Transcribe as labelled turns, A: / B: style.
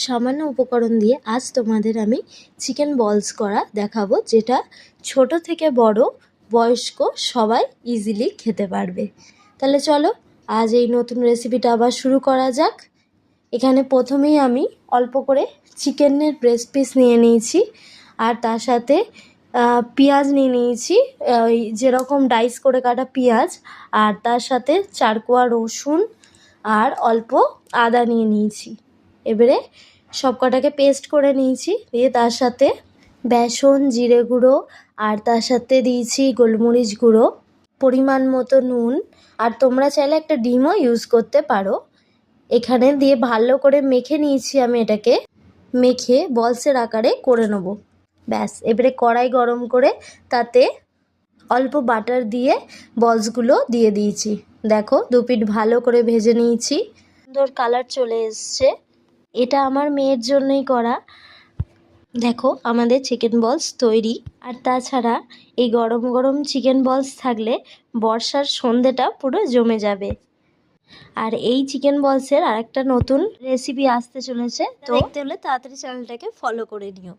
A: সামান্য উপকরণ দিয়ে আজ তোমাদের আমি চিকেন বলস করা দেখাবো, যেটা ছোট থেকে বড় বয়স্ক সবাই ইজিলি খেতে পারবে। তাহলে চলো আজ এই নতুন রেসিপিটা আবার শুরু করা যাক। এখানে প্রথমেই আমি অল্প করে চিকেনের ব্রেস্ট পিস নিয়ে নিয়েছি, আর তার সাথে পেঁয়াজ নিয়ে নিয়েছি, যেরকম ডাইস করে কাটা পেঁয়াজ, আর তার সাথে 4 কোয়া রসুন আর অল্প আদা নিয়ে নিয়েছি। এবারে সব কটাকে পেস্ট করে নিয়েছি, দিয়ে তার সাথে বেসন, জিরে গুঁড়ো, আর তার সাথে দিয়েছি গোলমরিচ গুঁড়ো, পরিমাণ মতো নুন, আর তোমরা চাইলে একটা ডিমও ইউজ করতে পারো। এখানে দিয়ে ভালো করে মেখে নিয়েছি আমি, এটাকে মেখে বলসের আকারে করে নেব। ব্যাস, এবারে কড়াই গরম করে তাতে অল্প বাটার দিয়ে বলসগুলো দিয়ে দিয়েছি। দেখো 2 পিঠ ভালো করে ভেজে নিয়েছি, সুন্দর কালার চলে এসছে। এটা আমার মেয়ের জন্যই করা। দেখো আমাদের চিকেন বলস তৈরি। আর তাছাড়া এই গরম গরম চিকেন বলস থাকলে বর্ষার সন্ধেটা পুরো জমে যাবে। আর এই চিকেন বলসের আরেকটা নতুন রেসিপি আসতে চলেছে, তো দেখতে হলে তাড়াতাড়ি চ্যানেলটাকে ফলো করে নিও।